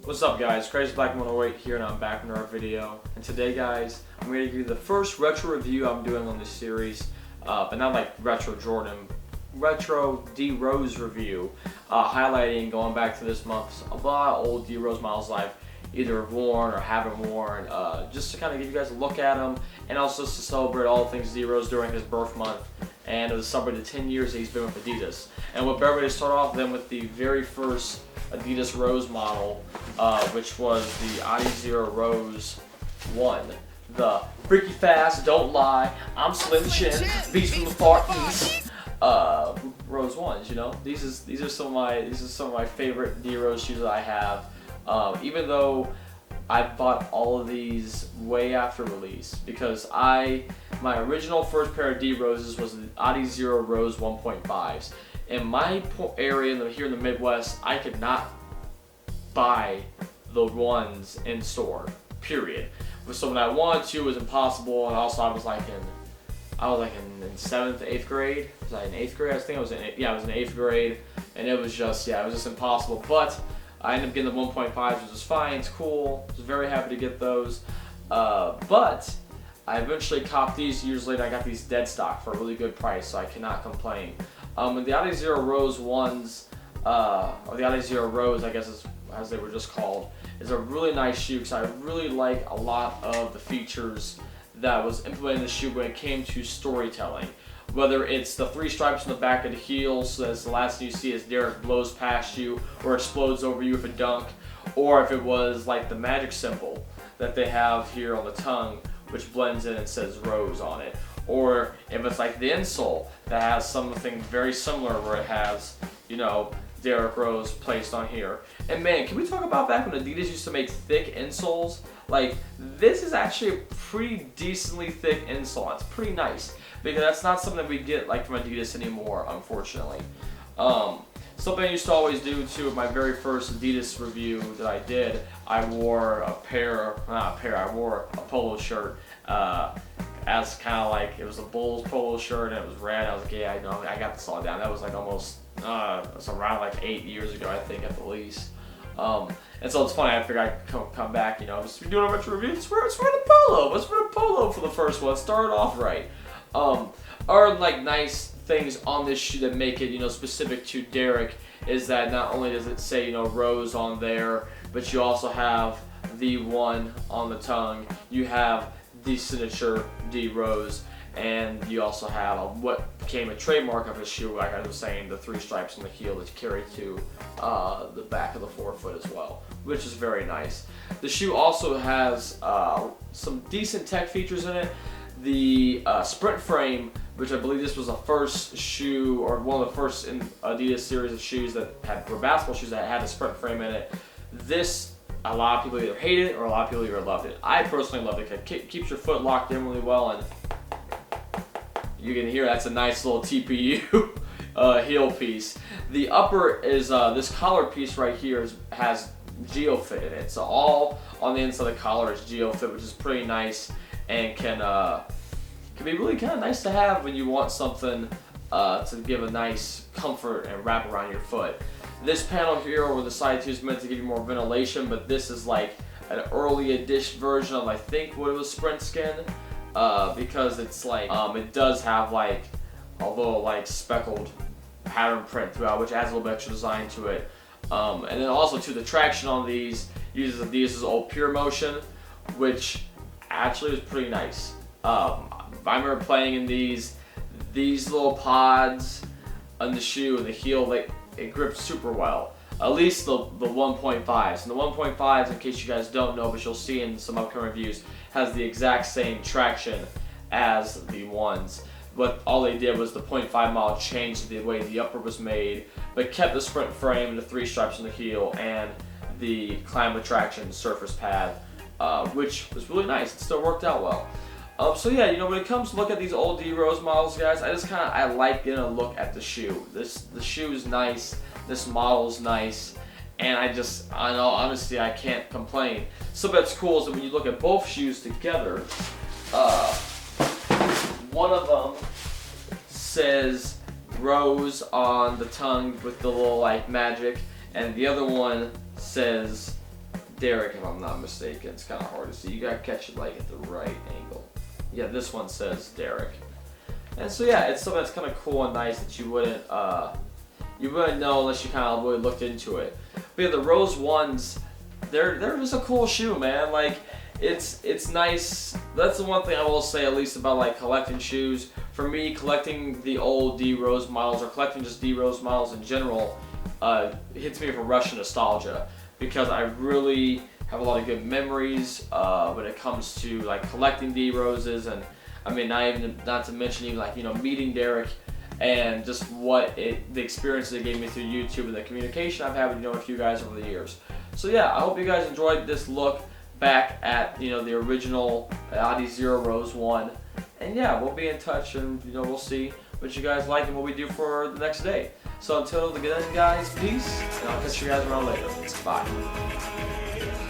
What's up guys, Crazy Black 108 here, and I'm back with another video. And today guys, I'm going to give you the first retro review I'm doing on this series, but not like retro Jordan, retro D Rose review, highlighting going back to this month's a lot of old D Rose models I've either worn or haven't worn, just to kind of give you guys a look at them, and also to celebrate all things D Rose during his birth month, and to celebrate the 10 years that he's been with Adidas. And with everybody to start off then with the very first Adidas Rose model, which was the Adizero Rose 1. The freaky fast, don't lie, I'm Slim Chin, beast from the far east. Rose 1s, you know. These are some of my favorite D Rose shoes that I have. Even though I bought all of these way after release, because my original first pair of D Roses was the Adizero Rose 1.5s. In my area here in the Midwest, I could not buy the ones in store, period. So when I wanted to, it was impossible, and also I was like in 7th, 8th grade. Was I in 8th grade? I think I was in 8th grade, and it was just impossible. But I ended up getting the 1.5s, which was fine. It's cool. I was very happy to get those. But I eventually copped these years later. I got these dead stock for a really good price, so I cannot complain. And the Adizero Rose 1s, or the Adizero Rose, I guess is, as they were just called, is a really nice shoe because I really like a lot of the features that was implemented in the shoe when it came to storytelling. Whether it's the 3 stripes on the back of the heel, so that's the last thing you see as Derek blows past you or explodes over you with a dunk, or if it was like the magic symbol that they have here on the tongue, which blends in and says Rose on it. Or if it's like the insole that has something very similar where it has, you know, Derek Rose placed on here. And man, can we talk about back when Adidas used to make thick insoles? Like, this is actually a pretty decently thick insole. It's pretty nice, because that's not something that we get like from Adidas anymore, unfortunately. Something I used to always do too with my very first Adidas review that I did, I wore a polo shirt, as kind of like, it was a Bulls polo shirt and it was red. I was gay. I got this all down. That was like almost, it's around like 8 years ago, I think, at the least. And so it's funny, I figured I'd come back, you know, just be doing a retro review. Let's wear the polo. Let's wear the polo for the first one. Start off right. Are like nice things on this shoe that make it, you know, specific to Derek, is that not only does it say, you know, Rose on there, but you also have the 1 on the tongue. You have the signature D Rose, and you also have what became a trademark of his shoe, like I was saying, the 3 stripes on the heel that carry to the back of the forefoot as well, which is very nice. The shoe also has some decent tech features in it. The sprint frame, which I believe this was the first shoe, or one of the first in Adidas series of shoes that were basketball shoes that had a sprint frame in it. This, a lot of people either hate it or a lot of people either loved it. I personally loved it because it keeps your foot locked in really well, and you can hear that's a nice little TPU heel piece. The upper is this collar piece right here has GeoFit in it. So all on the inside of the collar is GeoFit, which is pretty nice and can be really kind of nice to have when you want something to give a nice comfort and wrap around your foot. This panel here over the side too is meant to give you more ventilation, but this is like an early edition version of, I think, what it was, Sprint Skin, because it's like it does have like a little like speckled pattern print throughout, which adds a little bit extra design to it. And then also too, the traction on these uses Adidas' old Pure Motion, which actually was pretty nice. I remember playing in these little pods on the shoe and the heel. It gripped super well. At least the 1.5s. And the 1.5s, in case you guys don't know, but you'll see in some upcoming reviews, has the exact same traction as the 1s. But all they did was the 0.5 model changed the way the upper was made, but kept the sprint frame and the 3 stripes on the heel and the climate traction surface pad, which was really nice. It still worked out well. So yeah, you know, when it comes to look at these old D Rose models, guys, I like getting a look at the shoe. The shoe is nice, this model's nice, and I know, honestly, I can't complain. Something that's cool is that when you look at both shoes together, one of them says Rose on the tongue with the little like magic, and the other one says Derek, if I'm not mistaken. It's kind of hard to see. You gotta catch it like at the right angle. Yeah, this one says Derek. And so yeah, it's something that's kind of cool and nice that you wouldn't know unless you kind of really looked into it. But yeah, the Rose ones, they're just a cool shoe, man. Like it's nice. That's the one thing I will say at least about like collecting shoes. For me, collecting the old D Rose models or collecting just D Rose models in general hits me with a rush of nostalgia because I really have a lot of good memories when it comes to like collecting D Roses, and I mean not to mention even like meeting Derek and just the experiences it gave me through YouTube and the communication I've had with with you guys over the years. So yeah, I hope you guys enjoyed this look back at the original Adizero Rose 1. And yeah, we'll be in touch, and we'll see what you guys like and what we do for the next day. So until then, guys, peace, and I'll catch you guys around later. Bye.